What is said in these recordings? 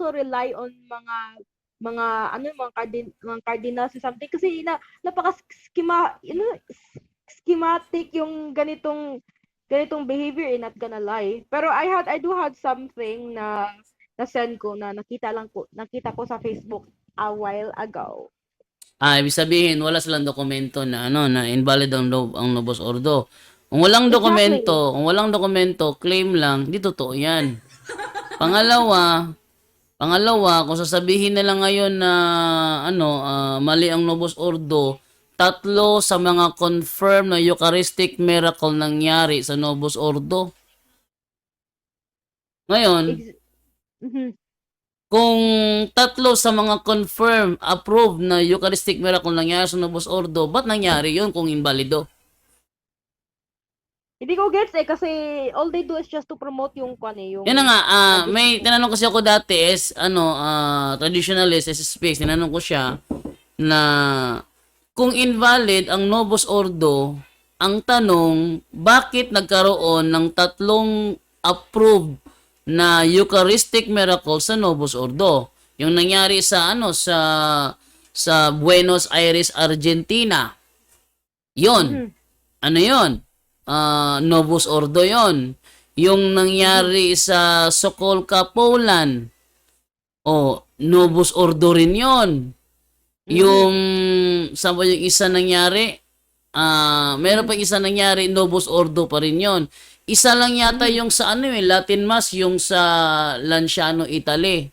also rely on mga ano mga cardinals or something kasi napaka schematic yung ganitong behavior, not gonna lie. Pero I do had something na send ko na nakita ko sa Facebook a while ago. Ibig sabihin wala silang dokumento na ano na invalid ang Novus Ordo. Exactly. Kung walang dokumento, claim lang, di totoo 'yan. Pangalawa, kung sasabihin nila ngayon na mali ang Novus Ordo, tatlo sa mga confirmed na Eucharistic miracle nangyari sa Novus Ordo. Ngayon, Ex- mhm. kung tatlo sa mga confirmed, approved na Eucharistic miracle nangyari sa Novus Ordo, ba't nangyari yun kung invalido? Hindi ko gets kasi all they do is just to promote yung Yan na nga, may tradition. tinanong kasi ako dati is, traditionalist, SSPX, tinanong ko siya na kung invalid ang Novus Ordo, ang tanong, bakit nagkaroon ng tatlong approved na Eucharistic miracle sa Novus Ordo? Yung nangyari sa Buenos Aires, Argentina. Yon. Mhm. Ano yon? Novus Ordo yon. Yung Mhm. nangyari sa Sokolka, Poland. Novus Ordo rin yon. Mhm. Yung, saan ba yung isa nangyari? Meron Mhm. pa isa nangyari, Novus Ordo pa rin yon. Isa lang yata Mhm. yung sa Latin Mass, yung sa Lanciano, Italy.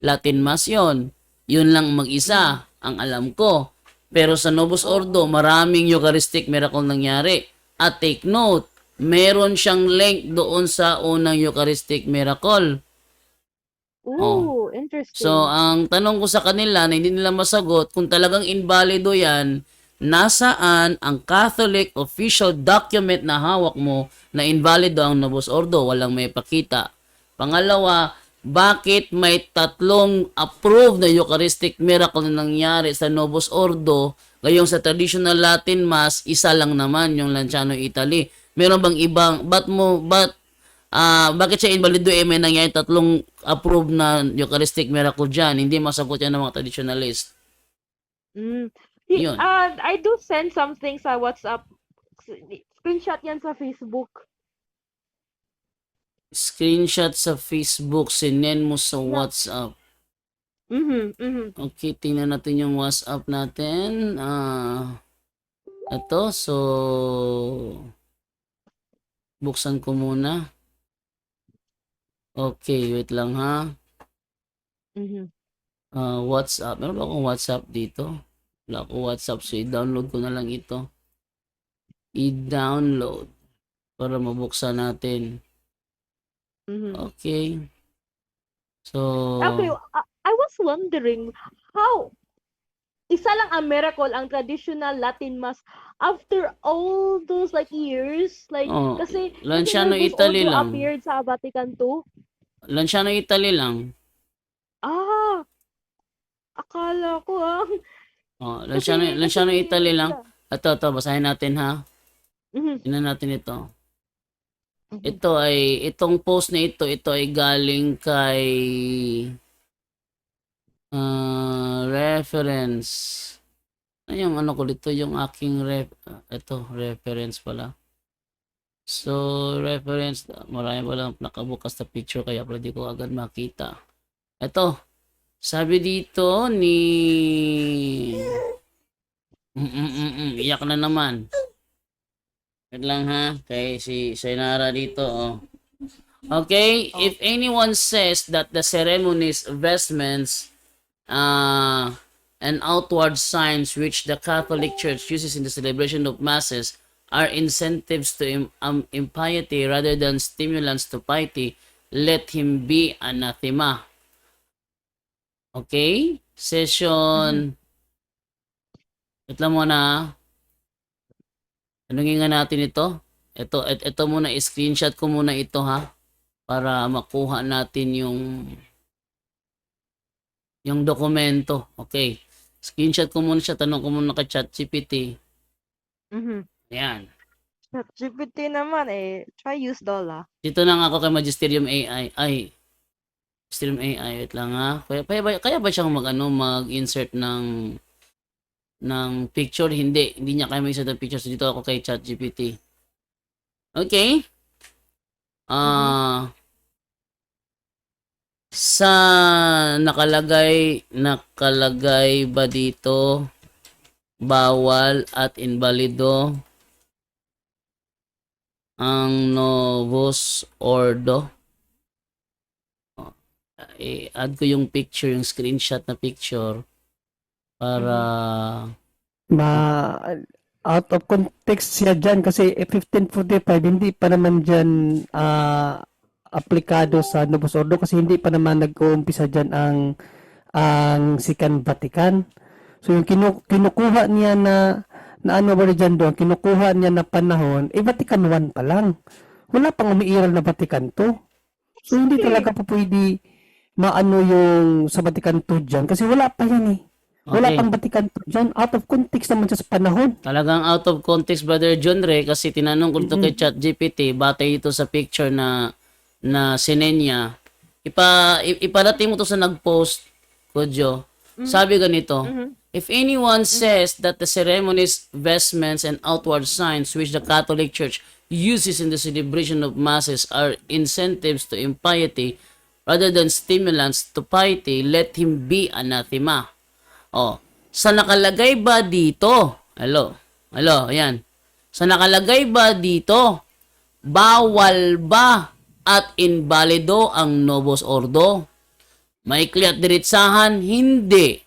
Latin Mass yon. Yun lang Mhm. mag-isa, ang alam ko. Pero sa Novus Ordo, Oo. maraming Eucharistic miracle nangyari. At take note, meron siyang link doon sa unang Eucharistic miracle. Oh. Ooh, So, interesting. ang tanong ko sa kanila na hindi nila masagot, kung talagang invalido yan, nasaan ang Catholic official document na hawak mo na invalido ang Novus Ordo? Walang may pakita. Pangalawa, bakit may tatlong approved na Eucharistic miracle na nangyari sa Novus Ordo, gayong sa traditional Latin Mass, isa lang naman yung Lanciano, Italy. Meron bang ibang, bakit siya invalido may nangyari tatlong approved na Eucharistic miracle dyan? Hindi masagot yan ng mga traditionalist. Mm. Yun. I do send something sa WhatsApp. Screenshot yan sa Facebook. Screenshot sa Facebook, sinend mo sa Yeah. WhatsApp. Mhm. Mhm. Okay, tingnan natin yung WhatsApp natin. Ito, so, buksan ko muna. Okay, wait lang ha. Mhm. WhatsApp. Meron ba akong WhatsApp dito? Wala akong WhatsApp, so i-download ko na lang ito. I-download para mabuksan natin. Mhm. Okay. Okay, So, I was wondering how isa lang ang miracle ang traditional Latin Mass after all those like years, like oh, kasi Lanciano Novus Italy Ordo lang. appeared sa Vatican II. Lanciano Italy lang. Ah, akala ko kasi Lanciano Italy lang. yeah. Ito, basahin natin ha. Mhm. Tingnan natin ito. Mhm. Itong post na ito ay galing kay reference. Ano yung ano ko dito, yung aking ito, reference pala. So, reference, marami palang nakabukas na picture kaya pala di ko agad makita. Ito, sabi dito ni... iyak na naman. Wait lang ha, kay si Senara dito. Okay, Oh. if anyone says that the ceremonies, vestments, and outward signs which the Catholic Church uses in the celebration of masses are incentives to impiety rather than stimulants to piety, let him be anathema. Okay? Mhm. Session. Wait lang muna. Tanungin nga natin ito. Ito muna, screenshot ko muna ito ha. Para makuha natin yung dokumento. Okay. Screenshot ko muna siya. Tanong ko muna kay ChatGPT. Mhm. Ayan. ChatGPT naman try use Dola. Dito na nga ako kay Magisterium AI. Ay, Stream AI, wait lang ha. Kaya ba siyang mag-insert ng picture? Hindi niya kaya mag-insert ng picture. So, dito ako kay ChatGPT. Okay. Sa nakalagay ba dito bawal at invalido ang Novus Ordo? I-add ko yung picture, yung screenshot na picture para Out of context siya dyan kasi 1545 hindi pa naman dyan aplikado sa Novus Ordo kasi hindi pa naman nag-uumpisa dyan ang Second Vatican. So yung kinukuha niya na ano ba dyan doon, kinukuha niya na panahon, Vatican 1 pa lang. Wala pang umiiral na Vatican 2. So hindi talaga po pwede maano yung sa Vatican 2 dyan kasi wala pa yan eh. Wala Okay. pang Vatican 2 dyan. Out of context naman siya sa panahon. Talagang out of context, Brother John Ray, kasi tinanong ko ito kay ChatGPT, batay ito sa picture na sinenya. Iparating mo to sa nag-post, Kodjo. Sabi ganito, if anyone says that the ceremonies, vestments, and outward signs which the Catholic Church uses in the celebration of masses are incentives to impiety rather than stimulants to piety, let him be anathema. Oh, sa nakalagay ba dito? Hello, ayan. Sa nakalagay ba dito, bawal ba at invalido ang Novus Ordo? Maikli at diretsahan, hindi.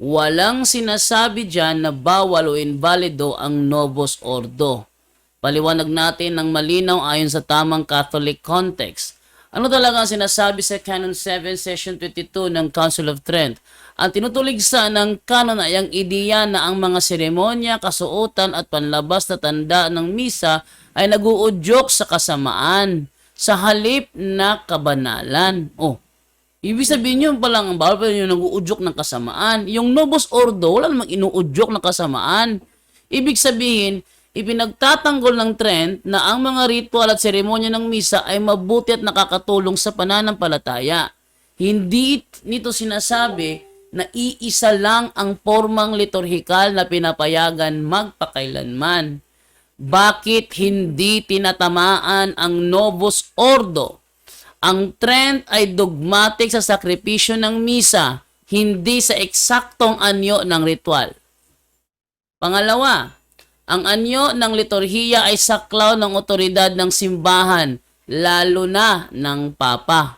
Walang sinasabi dyan na bawal o invalido ang Novus Ordo. Paliwanag natin ng malinaw ayon sa tamang Catholic context. Ano talaga ang sinasabi sa Canon 7, Session 22 ng Council of Trent? Ang tinutuligsa ng kanon ay ang ideya na ang mga seremonya, kasuotan at panlabas na tanda ng misa ay naguudyok sa kasamaan sa halip na kabanalan. Oh, ibig sabihin yun palang ang bawal yung naguudyok ng kasamaan. Yung Novus Ordo, wala namang inuudyok ng kasamaan. Ibig sabihin, ipinagtatanggol ng trend na ang mga ritual at seremonya ng misa ay mabuti at nakakatulong sa pananampalataya. Hindi nito sinasabi na iisa lang ang formang liturhikal na pinapayagan magpakailanman. Bakit hindi tinatamaan ang Novus Ordo? Ang trend ay dogmatic sa sakripisyo ng misa, hindi sa eksaktong anyo ng ritual. Pangalawa, ang anyo ng liturhiya ay saklaw ng otoridad ng simbahan, lalo na ng Papa.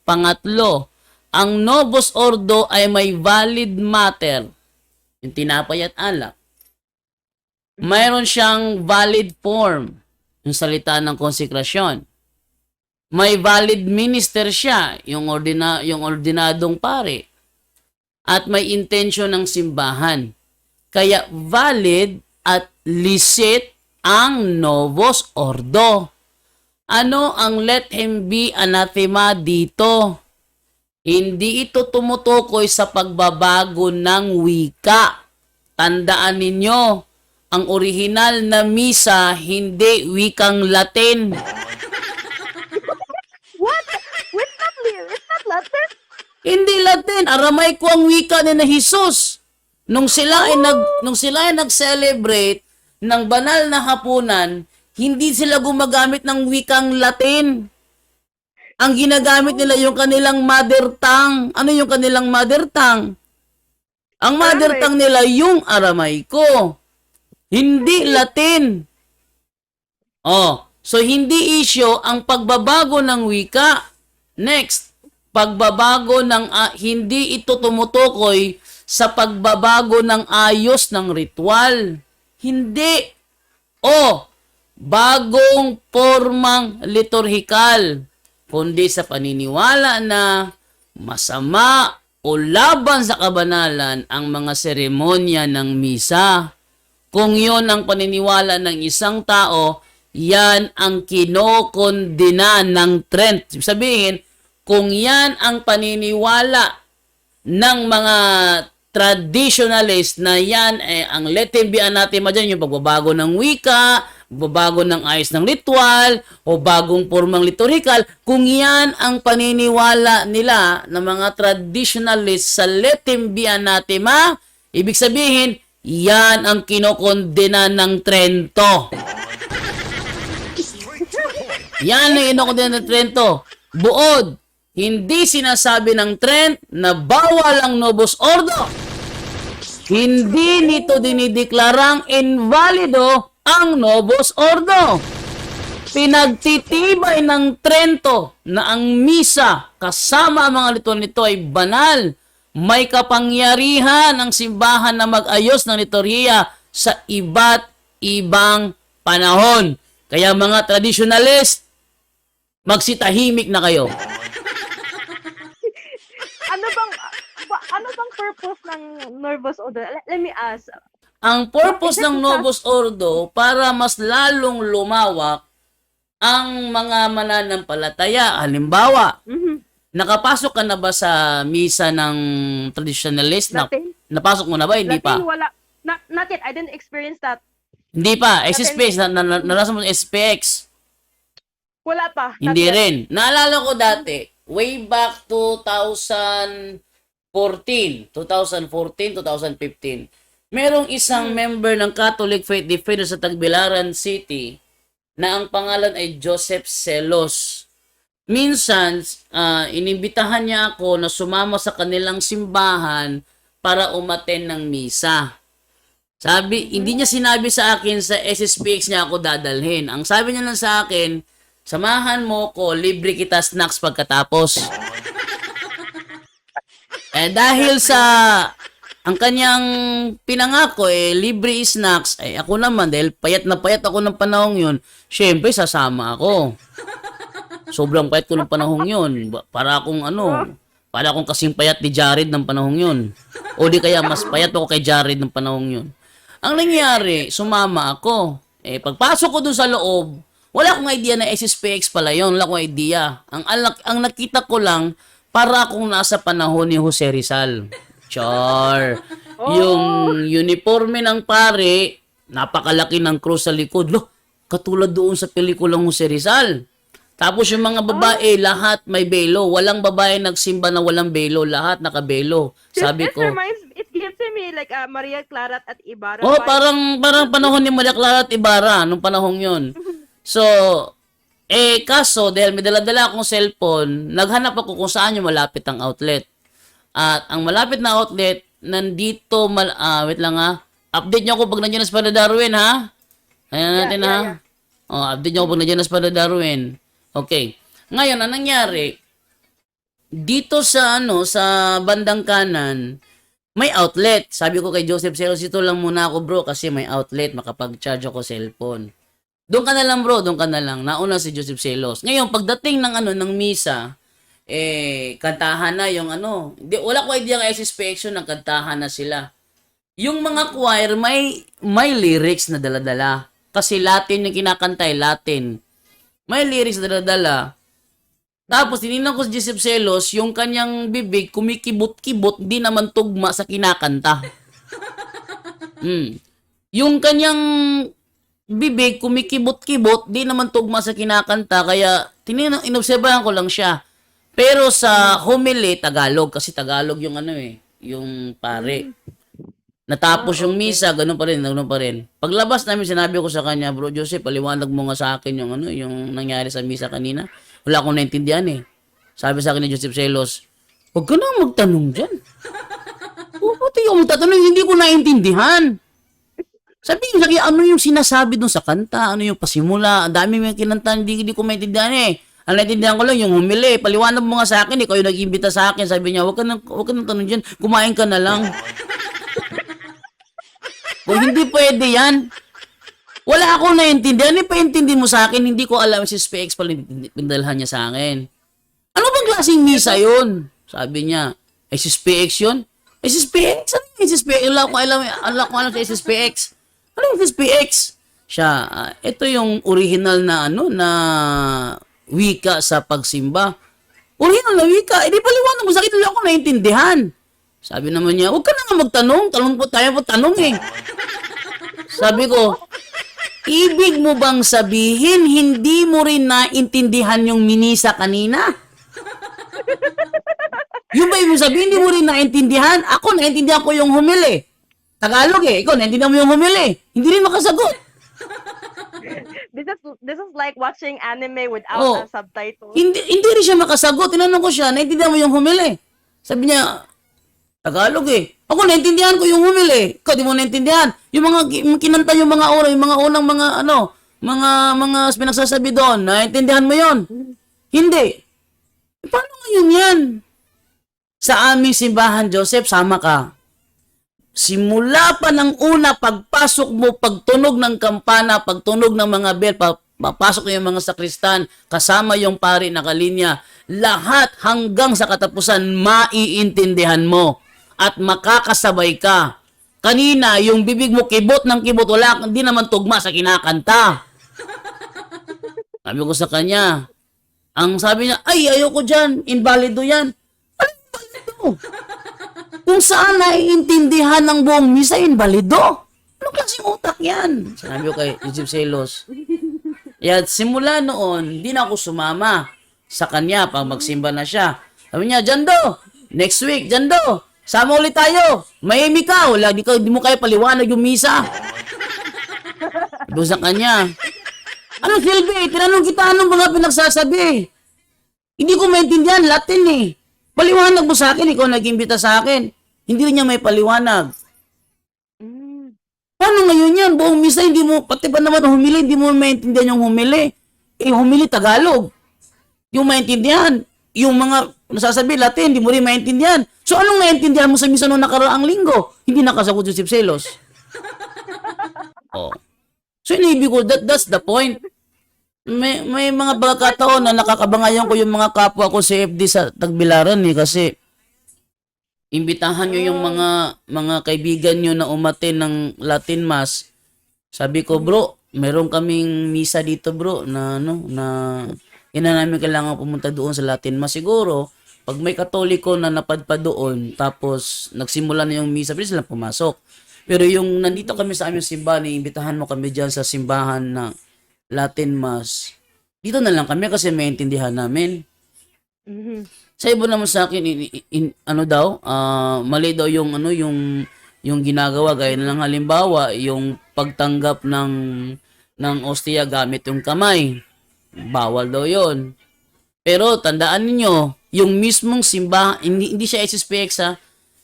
Pangatlo, ang Novus Ordo ay may valid matter, yung tinapay at alak. Mayroon siyang valid form, yung salita ng konsekrasyon. May valid minister siya, yung ordinadong pare. At may intention ng simbahan. Kaya valid at licit ang Novus Ordo. Ano ang let him be anathema dito? Hindi ito tumutukoy sa pagbabago ng wika. Tandaan ninyo, ang orihinal na misa hindi wikang Latin. What? It's not Latin? Hindi Latin, Aramaico ang wika ni na Jesus. Nung sila ay nag-celebrate ng banal na hapunan, hindi sila gumagamit ng wikang Latin. Ang ginagamit nila yung kanilang mother tongue. Ano yung kanilang mother tongue? Ang mother tongue nila yung Aramaico. Hindi Latin. Oh, so hindi issue ang pagbabago ng wika. Next, pagbabago ng hindi ito tumutukoy sa pagbabago ng ayos ng ritual. Hindi. O, bagong formang liturhikal, kundi sa paniniwala na masama o laban sa kabanalan ang mga seremonya ng misa. Kung yon ang paniniwala ng isang tao, yan ang kinokondena ng trend. Sabihin, kung yan ang paniniwala ng mga traditionalist na yan, ang let him be anathema dyan, yung pagbabago ng wika, pagbabago ng ayos ng ritual, o bagong formang liturhikal, kung yan ang paniniwala nila ng mga traditionalist sa let him be anathema, ibig sabihin, yan ang kinokondena ng Trento. Yan ang kinokondena ng Trento. Buod, hindi sinasabi ng Trent na bawal ang Novus Ordo. Hindi nito dinideklarang invalido ang Novus Ordo. Pinagtitibay ng Trento na ang misa kasama ang mga ritual nito ay banal. May kapangyarihan ang simbahan na mag-ayos ng liturhiya sa iba't ibang panahon. Kaya mga traditionalist, magsitahimik na kayo. Ano bang purpose ng Novus Ordo? Let me ask. Ang purpose ng Novus Ordo para mas lalong lumawak ang mga mananampalataya. Halimbawa, nakapasok ka na ba sa misa ng traditionalist? Latin? Napasok mo na ba? Hindi pa. Latin, wala. Not yet. I didn't experience that. Hindi pa. SSPX. Narasa mo sa SPX. Wala pa. Not Hindi yet. rin. Naalala ko dati, way back 2014, 2015, merong isang member ng Catholic Faith Defender sa Tagbilaran City na ang pangalan ay Joseph Celos. Minsan, inimbitahan niya ako na sumama sa kanilang simbahan para umaten ng misa. Hindi niya sinabi sa akin sa SSPX niya ako dadalhin. Ang sabi niya lang sa akin, samahan mo ko, libre kita snacks pagkatapos. Dahil sa ang kanyang pinangako libre snacks, ako naman dahil payat na payat ako ng panahong yun, syempre sasama ako. Sobrang payat ko ng panahong yun. Para akong kasing payat ni Jared ng panahong yun. O di kaya mas payat ako kay Jared ng panahong yun. Ang nangyari, sumama ako. Pagpasok ko dun sa loob, wala akong idea na SSPX pala yun. Wala akong idea. Ang nakita ko lang, para akong nasa panahon ni Jose Rizal. Char. Yung uniforme ng pare, napakalaki ng cross sa likod. Loh, katulad doon sa pelikulang Jose Rizal. Tapos yung mga babae, lahat may belo. Walang babae nagsimba na walang belo. Lahat nakabelo. Sabi ko. It gives me like Maria Clara at Ibarra. Oh, parang panahon ni Maria Clara at Ibarra nung panahong yun. So, kaso, dahil may dala-dala akong cellphone, naghanap ako kung saan yung malapit ang outlet. At ang malapit na outlet, nandito, wait lang update nyo ako pag nandiyan na si Father Darwin, ha? Ayan natin, ha? Yeah. Update nyo ako pag nandiyan na si Father Darwin. Okay. Ngayon, ang nangyari, dito sa, sa bandang kanan, may outlet. Sabi ko kay Joseph Celos, ito lang muna ako, bro, kasi may outlet, makapag-charge ako cellphone. Doon ka na lang, bro, doon ka na lang. Nauna si Joseph Celos. Ngayon, pagdating ng misa, kantahan na yung wala ko idea ng SSPX yun, kantahan na sila. Yung mga choir, may lyrics na dala-dala. Kasi Latin yung kinakantay, Latin. May lyrics na dala-dala. Tapos, tinignan ko si Joseph Celos, yung kanyang bibig, kumikibot-kibot, di naman tugma sa kinakanta. Yung kanyang bibig, kumikibot-kibot, di naman tugma sa kinakanta, kaya inobserbahan ko lang siya. Pero sa homily, Tagalog, kasi Tagalog yung yung pare. Natapos yung misa, ganun pa rin. Paglabas namin, sinabi ko sa kanya, bro Joseph, paliwanag mo nga sa akin yung nangyari sa misa kanina. Wala akong naintindihan Sabi sa akin ni Joseph Celos, huwag ka na magtanong dyan. Pati yung magtatanong, hindi ko naintindihan. Sabi niyo, ano yung sinasabi dun sa kanta? Ano yung pasimula? Ang dami may kinanta, hindi ko maintindihan Ang naintindihan ko lang yung humili. Paliwanag mo nga sa akin, ikaw yung nag-imbita sa akin. Sabi niya, huwag ka nang tanong dyan. Kumain ka na lang. Kung hindi pwede yan, wala akong naintindihan. Ano yung paintindi mo sa akin? Hindi ko alam si SPX pala pinadalhan niya sa akin. Ano bang klaseng misa yun? Sabi niya, SPX yun? SPX? Ano yung SPX? Wala ko alam sa SPX. Ano yung SPX? Siya, ito yung original na na wika sa pagsimba. Original na wika. Di paliwanag mo sa akin, wala ako naintindihan. Sabi naman niya, huwag ka na nga magtanong. Tanong po tayo po tanong eh. Sabi ko, ibig mo bang sabihin hindi mo rin naintindihan yung minisa kanina? Yung ba ibig sabihin hindi mo rin naintindihan? Ako naintindihan ko yung humili. Tagalog eh. Ikaw naintindihan mo yung humili. Hindi rin makasagot. This is like watching anime without Oh. a subtitle. Hindi rin siya makasagot. Tinanong ko siya, naintindihan mo yung humili? Sabi niya, Tagalog eh. Ako naintindihan ko yung humili. Ikaw di mo naintindihan. Yung mga kinanta yung mga oras, yung mga unang mga mga pinagsasabi doon, naintindihan mo yon? Hindi. Paano ngayon yan? Sa aming simbahan, Joseph, sama ka. Simula pa ng una, pagpasok mo, pagtunog ng kampana, pagtunog ng mga bell, papasok yung mga sakristan, kasama yung pari na kalinya, lahat hanggang sa katapusan, maiintindihan mo at makakasabay ka. Kanina, yung bibig mo kibot ng kibot, wala, hindi naman tugma sa kinakanta. Sabi ko sa kanya, ang sabi niya, ay, ayoko dyan, invalido yan. Ano invalido? Kung saan naiintindihan ng buong misa, invalido. Ano klaseng utak yan? Sinabi ko kay Joseph Celos. Kaya simula noon, hindi na ako sumama sa kanya pag magsimba na siya. Sabi niya, Jando, next week, Jando, sama ulit tayo. Mahimik ka, wala, di mo kaya paliwanag yung misa. Sabi ko sa kanya, anong silbi? Tinanong kita anong mga pinagsasabi. Hindi ko maintindihan, Latin eh. Paliwanag mo sa akin, ikaw nag-imbita sa akin. Hindi rin niya may paliwanag. Paano ngayon yan? Buong misa, hindi mo, pati pa naman humili, hindi mo maintindihan yung humili. Eh, humili Tagalog. Yung maintindihan. Yung mga nasasabi, Latin, hindi mo rin maintindihan. So, anong maintindihan mo sa misa noong nakaraang linggo? Hindi nakasagot Joseph Celos. Oh. So, inibig ko, that's the point. May mga pagkakataon na nakakabangayan ko yung mga kapwa ko sa FD sa Tagbilaran eh, kasi imbitahan nyo yung mga kaibigan nyo na umatin ng Latin Mass. Sabi ko, bro, meron kaming misa dito, bro, na namin kailangan pumunta doon sa Latin Mass. Siguro, pag may Katoliko na napadpad doon, tapos nagsimula na yung misa, pwede silang pumasok. Pero yung nandito kami sa aming simbahan, iimbitahan mo kami dyan sa simbahan na Latin Mass. Dito na lang kami kasi maintindihan namin. Sa iba naman sa akin, mali daw yung yung ginagawa, gaya na lang halimbawa, yung pagtanggap ng ostia gamit yung kamay. Bawal daw yon. Pero tandaan niyo yung mismong simbahan, hindi siya SSPX ha,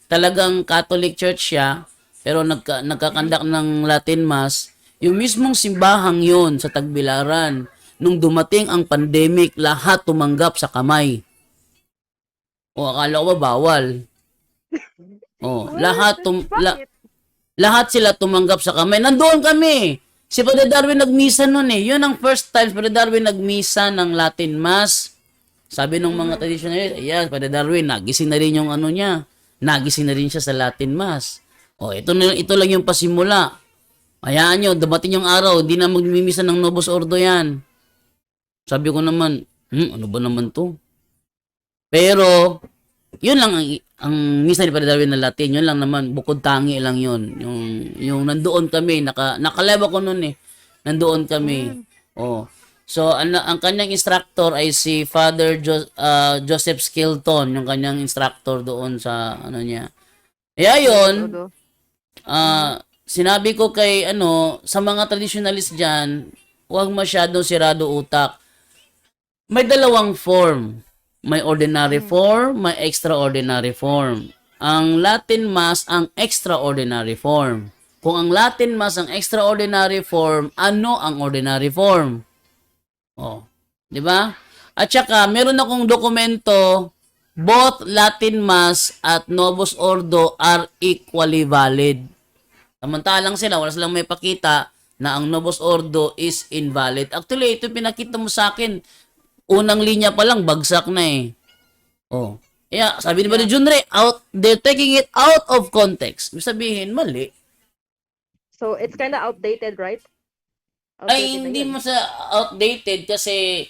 talagang Catholic Church siya, pero nagkakandak ng Latin Mass, yung mismong simbahang yon sa Tagbilaran, nung dumating ang pandemic, lahat tumanggap sa kamay. O, akala ko ba bawal? O, lahat sila tumanggap sa kamay. Nandoon kami. Si Padre Darwin nagmisa noon eh. Yun ang first time si Padre Darwin nagmisa ng Latin Mass. Sabi ng mga traditionalist, ayan, Padre Darwin, nagising na rin yung ano niya. Nagising na rin siya sa Latin Mass. O, ito lang yung pasimula. Hayaan nyo, dumating yung araw, di na magmimisa ng Novus Ordo yan. Sabi ko naman, ano ba naman to? Pero, yun lang ang misa ni Padre Darwin na Latin, yun lang naman, bukod tangi lang yun. Yung nandoon kami, nakalive ako noon eh. Nandoon kami. Oh. So, ang kanyang instructor ay si Father Joseph Skilton, yung kanyang instructor doon sa ano niya. Kaya yun, sinabi ko kay sa mga traditionalist diyan, huwag masyadong sirado utak. May dalawang form. May ordinary form, may extraordinary form. Ang Latin Mass ang extraordinary form. Kung ang Latin Mass ang extraordinary form, ano ang ordinary form? Oh, 'di ba? At saka meron akong dokumento, both Latin Mass at Novus Ordo are equally valid. Samantalang sila, wala silang may pakita na ang Novus Ordo is invalid. Actually, ito pinakita mo sa akin, unang linya pa lang, bagsak na eh. Oh. Kaya, sabi ni Padre Junre, they're taking it out of context. Ibig sabihin, mali. So, it's kind of outdated, right? Ay, hindi mo sa outdated kasi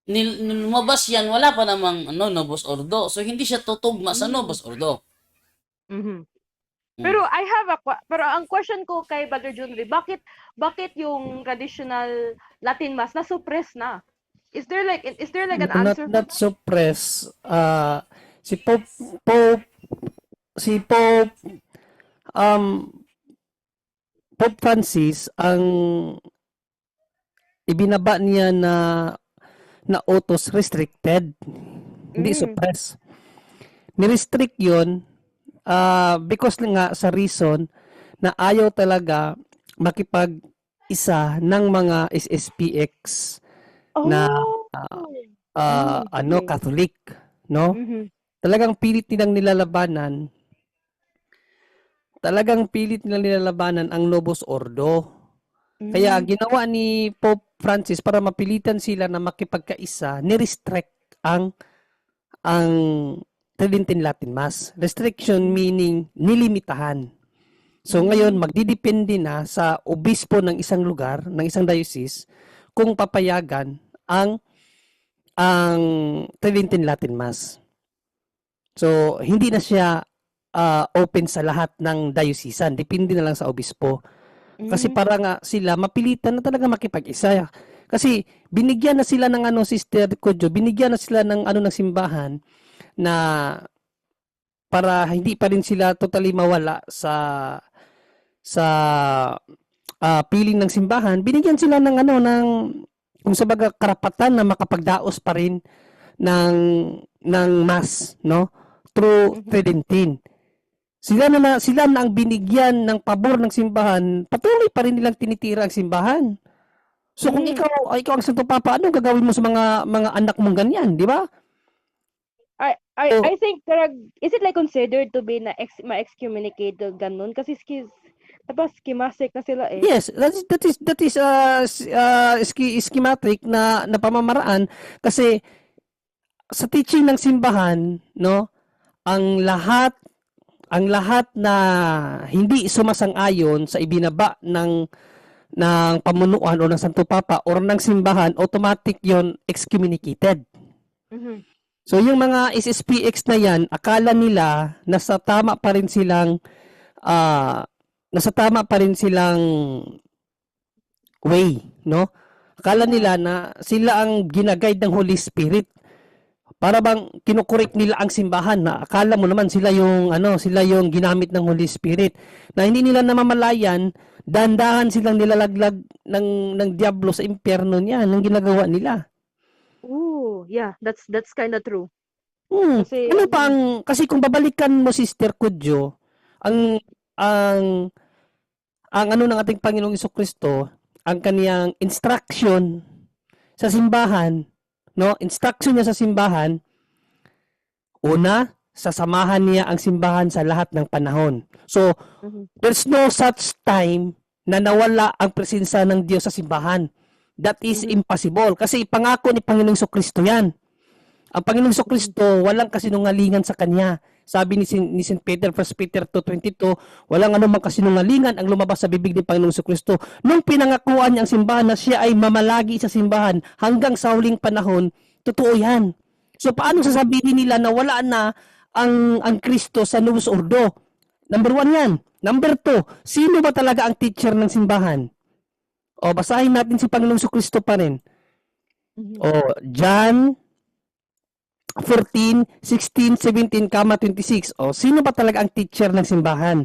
lumabas yan, wala pa namang Novus Ordo. So, hindi siya tutugma sa Novus Ordo. Mhm. Mm. Pero pero ang question ko kay Brother Junri, bakit yung traditional Latin Mass na suppress na? Is there like an Not answer for not suppress. Si Pope si Pope um Pope Francis ang ibinaba niya na utos restricted, hindi Mm. suppress. Ni-restrict 'yon because nga sa reason na ayaw talaga makipag-isa ng mga SSPX na Oh. Okay. Catholic, no? Mhm. Talagang pilit nilang nilalabanan ang Novus Ordo. Kaya Mm. ginawa ni Pope Francis para mapilitan sila na makipagkaisa, ni-restrict ang Tridentine Latin Mass. Restriction meaning nilimitahan. So ngayon magdidepende na sa obispo ng isang lugar, ng isang diocese kung papayagan ang Tridentine Latin Mass. So hindi na siya open sa lahat ng diocesan, depende na lang sa obispo. Kasi para nga sila mapilitan na talaga makipag-isa. Kasi binigyan na sila ng Sister Kodjo, binigyan na sila ng ng simbahan na para hindi pa rin sila totally mawala sa piling ng simbahan, binigyan sila ng kung sa baga karapatan na makapagdaos pa rin ng mass, no? Through Tridentine. Sila na ang binigyan ng pabor ng simbahan, patuloy pa rin nilang tinitira ang simbahan. So kung ikaw ang Santo Papa, ano gagawin mo sa mga anak mong ganyan, di ba? I think is it like considered to be ma-excommunicated ganun kasi tapos schematic na sila eh. Yes, that is schematic na pamamaraan kasi sa teaching ng simbahan, no, ang lahat na hindi sumasang-ayon sa ibinaba ng pamunuan o ng Santo Papa or ng simbahan, automatic yon excommunicated. Mhm. So yung mga SSPX na yan, akala nila nasa tama pa rin silang way, no? Akala nila na sila ang ginaguide ng Holy Spirit. Para bang kinukorek nila ang simbahan na akala mo naman sila yung ginamit ng Holy Spirit. Na hindi nila namamalayan, dahan-dahan silang nilalaglag ng diablo sa impyerno niya, ng ginagawa nila. Ooh, yeah, that's kind of true. Kasi Kasi kung babalikan mo, Sister Kudjo, ang ng ating Panginoong Jesucristo, ang kaniyang instruction sa simbahan, no? Instruction niya sa simbahan, una, sasamahan niya ang simbahan sa lahat ng panahon. So, there's no such time na nawala ang presensya ng Diyos sa simbahan. That is impossible. Kasi pangako ni Panginoong Jesucristo yan. Ang Panginoong Jesucristo, walang kasinungalingan sa Kanya. Sabi ni St. Peter, 1 Peter 2:22, walang anumang kasinungalingan ang lumabas sa bibig ni Panginoong Jesucristo. Nung pinangakuan niya ang simbahan na siya ay mamalagi sa simbahan hanggang sa huling panahon, totoo yan. So paano sasabihin nila na wala na ang Kristo sa Novus Ordo? Number 1 yan. Number 2, sino ba talaga ang teacher ng simbahan? O, basahin natin si Panginoong Jesucristo pa rin. O, John 14, 16, 17, 26. O, sino ba talaga ang teacher ng simbahan?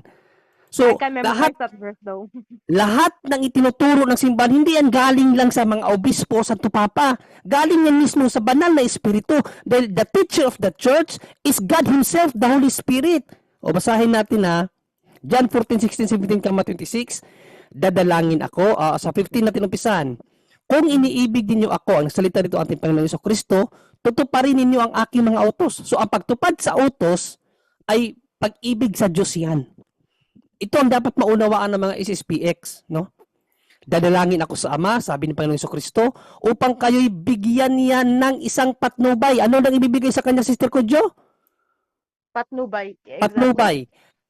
So, I can memorize that verse though. lahat ng itinuturo ng simbahan, hindi yan galing lang sa mga obispo, Santo Papa. Galing yan mismo sa banal na Espiritu. Dahil the teacher of the church is God Himself, the Holy Spirit. O, basahin natin John 14, 16, 17, 26. Dadalangin ako. Sa 15 natin umpisan. Kung iniibig ninyo ako, ang salita dito ating Panginoon Jesucristo, tutuparin ninyo ang aking mga utos. So, ang pagtupad sa utos ay pag-ibig sa Diyos yan. Ito ang dapat maunawaan ng mga SSPX, no? Dadalangin ako sa Ama, sabi ni Panginoon Jesucristo, upang kayo'y bigyan niya ng isang patnubay. Ano nang ibibigay sa kanya, Sister Kodjo? Patnubay. Exactly. Patnubay.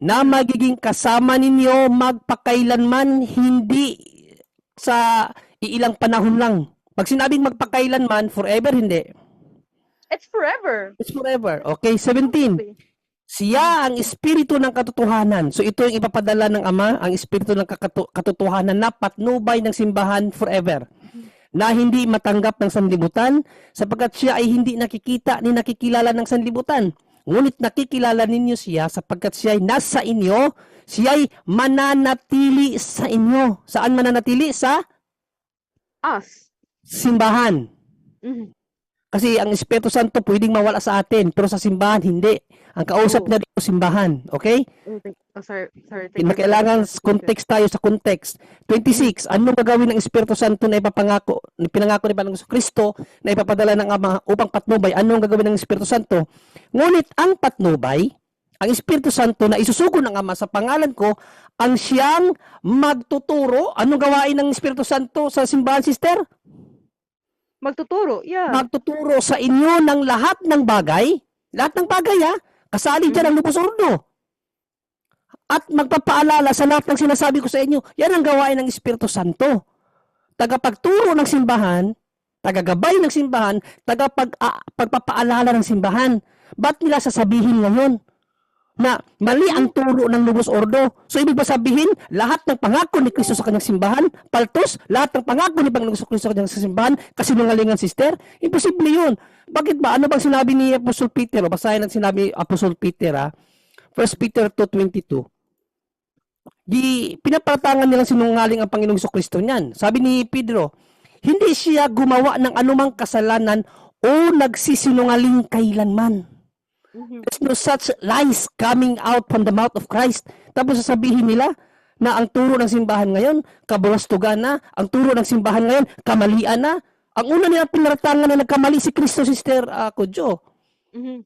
Na magiging kasama ninyo magpakailanman, hindi sa iilang panahon lang. Pag sinabing magpakailanman, forever, hindi. It's forever. It's forever. Okay, 17. Siya ang espiritu ng katotohanan. So ito yung ipapadala ng Ama, ang espiritu ng katotohanan na patnubay ng simbahan forever, na hindi matanggap ng sanlibutan sapagkat siya ay hindi nakikita ni nakikilala ng sanlibutan. Ngunit nakikilala ninyo siya sapagkat siya ay nasa inyo, siya ay mananatili sa inyo. Saan mananatili? Sa Us. simbahan. Mhm. Kasi ang Espiritu Santo pwedeng mawala sa atin, pero sa simbahan hindi. Ang kausap Oo. niya dito simbahan, okay? Sorry. Kailangan context tayo sa context. 26, anong gagawin ng Espiritu Santo na pinangako ni Panginoong Kristo na ipapadala ng Ama upang patnubay? Anong gagawin ng Espiritu Santo? Ngunit ang patnubay, ang Espiritu Santo na isusugo ng Ama sa pangalan ko, ang siyang magtuturo. Anong gawain ng Espiritu Santo sa simbahan, sister? Magtuturo. Yeah. Magtuturo sa inyo ng lahat ng bagay. Lahat ng bagay, ha? Kasali dyan ang lubos ordo. At magpapaalala sa lahat ng sinasabi ko sa inyo. Yan ang gawain ng Espiritu Santo. Tagapagturo ng simbahan, tagagabay ng simbahan, pagpapaalala ng simbahan. Ba't nila sasabihin ngayon na mali ang turo ng lubos ordo? So ibig ba sabihin, lahat ng pangako ni Kristo sa kanyang simbahan, paltos, lahat ng pangako ni Panginoong Kristo sa kanyang simbahan, kasinungalingan, sister? Imposible yun. Bakit ba? Ano bang sinabi ni Apostol Peter? O basahin ang sinabi ni Apostol Peter, ha? 1 Peter 2:22. Di pinapatangan nilang sinungaling ang Panginoong Kristo niyan. Sabi ni Pedro, hindi siya gumawa ng anumang kasalanan o nagsisinungaling kailanman. There's no such lies coming out from the mouth of Christ. Tapos sasabihin nila na ang turo ng simbahan ngayon, kabulastugan na. Ang turo ng simbahan ngayon, kamalian na. Ang una nila pinaratangan na nagkamali si Kristo, sister Kodjo. Mhm.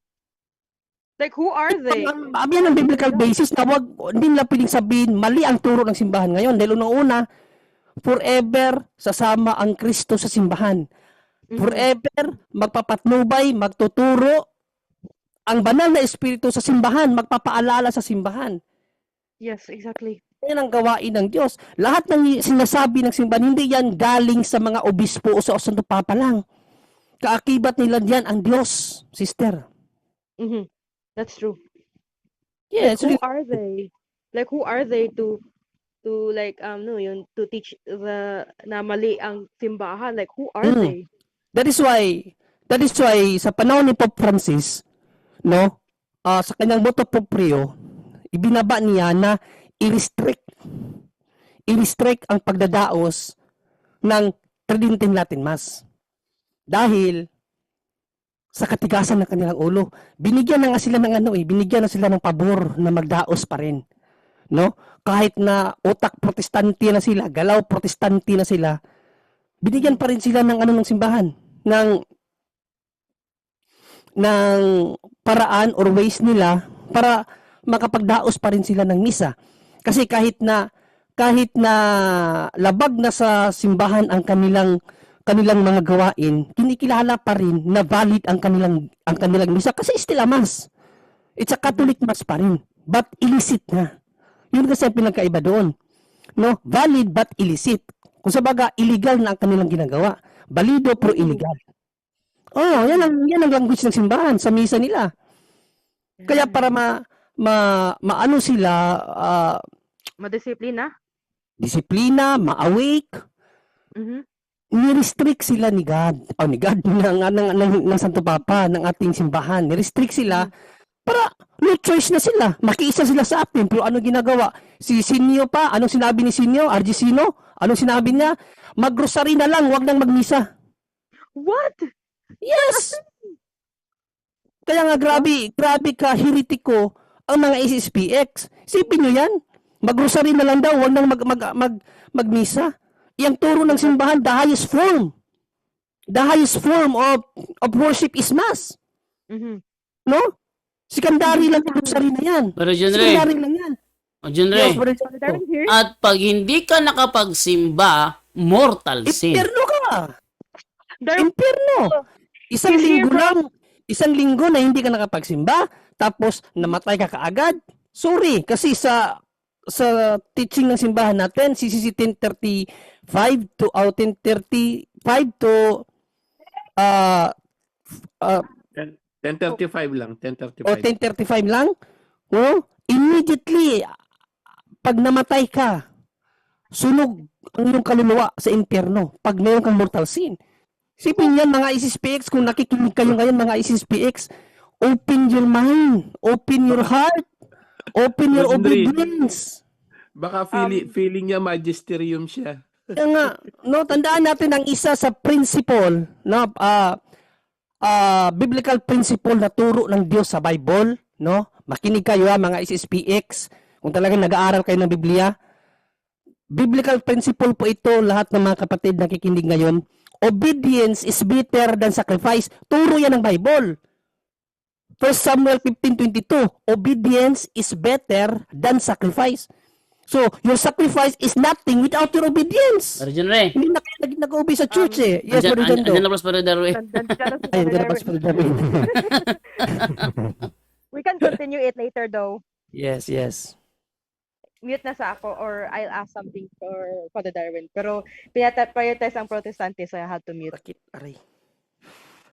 Like, who are they? Yan ang biblical basis na hindi nila pwedeng sabihin mali ang turo ng simbahan ngayon. Dahil una, forever sasama ang Kristo sa simbahan. Forever magpapatnubay, magtuturo ang banal na espiritu sa simbahan, magpapaalala sa simbahan. Yes, exactly. Yan ang gawain ng Diyos. Lahat ng sinasabi ng simbahan, hindi yan galing sa mga obispo o sa Santo Papa lang. Kaakibat nila yan ang Diyos, sister. Mhm. That's true. Yes. Who are they? Like, who are they to like no yun to teach the na mali ang simbahan? Like, who are they? That is why sa panahon ni Pope Francis, no, sa kanyang motu proprio, ibinaba niya na i-restrict ang pagdadaos ng Tridentine Latin Mass. Dahil sa katigasan ng kanilang ulo, binigyan na nga sila ng binigyan na sila ng pabor na magdaos pa rin. No? Kahit na utak protestante na sila, galaw protestante na sila, binigyan pa rin sila ng ng simbahan, ng paraan or ways nila para makapagdaos pa rin sila ng misa. Kasi kahit na labag na sa simbahan ang kanilang mga gawain, kinikilala pa rin na valid ang kanilang misa kasi still a mass. It's a Catholic mass pa rin, but illicit na. Yun kasi ang pinagkaiba doon. No? Valid but illicit. Kung sa baga, illegal na ang kanilang ginagawa. Balido pero illegal. Oh, yan ang language ng simbahan sa misa nila. Kaya para maano sila, Madisiplina? disiplina, ma-awake, ni-restrict sila ni God ng Santo Papa, ng ating simbahan. Ni-restrict sila para no choice na sila. Makiisa sila sa atin. Pero ano ginagawa? Si Sinyo pa, anong sinabi ni Sinyo? RG Sino? Anong sinabi niya? Mag-rosary na lang, wag nang magmisa. What? Yes! Kaya nga grabe ka heretiko ang mga SSPX. Isipin nyo yan. Mag-rosary na lang daw, wag nang magmisa. Yang turo ng simbahan, the highest form of worship is mass. No? Secondary lang yung rosary na yan. Pero John Ray, Secondary lang yan. John Ray, Here? at pag hindi ka nakapagsimba, mortal sin. Impyerno ka. There, Impyerno. Isang linggo na hindi ka nakapagsimba, tapos namatay ka kaagad. Sorry, kasi sa teaching ng simbahan natin, CCC 1035 to 1035 to 10:35 lang, O 10:35. 10:35 lang? No? Immediately, pag namatay ka, sunog ang iyong kaluluwa sa impyerno pag mayroon kang mortal sin. Isipin yan mga ISIS-PX, kung nakikinig kayo ngayon mga ISIS-PX, open your mind, open your heart, open your Boss Andre, obedience. baka Um, feeling niya magisterium siya. Kaya nga, no, tandaan natin ang isa sa principle, no, biblical principle na turo ng Diyos sa Bible, no? Makinig kayo mga ISIS-PX, kung talagang nag-aaral kayo ng Biblia. Biblical principle po ito, lahat ng mga kapatid na nakikinig ngayon. Obedience is better than sacrifice. Turo yan ng Bible. 1 Samuel 15:22, obedience is better than sacrifice. So, your sacrifice is nothing without your obedience. Brother John Ray. Hindi na kayo nag-obey sa church eh. Yes, Andyan, Brother Jando. andyan na Brother Darwin. Nandyan na si Ay, hindi Brother na Darwin. Brother Darwin. We can continue it later though. Yes, yes. Mute na sa ako or I'll ask something for Father Darwin. Pero prioritize ang protestante so I had to mute. Bakit? Aray.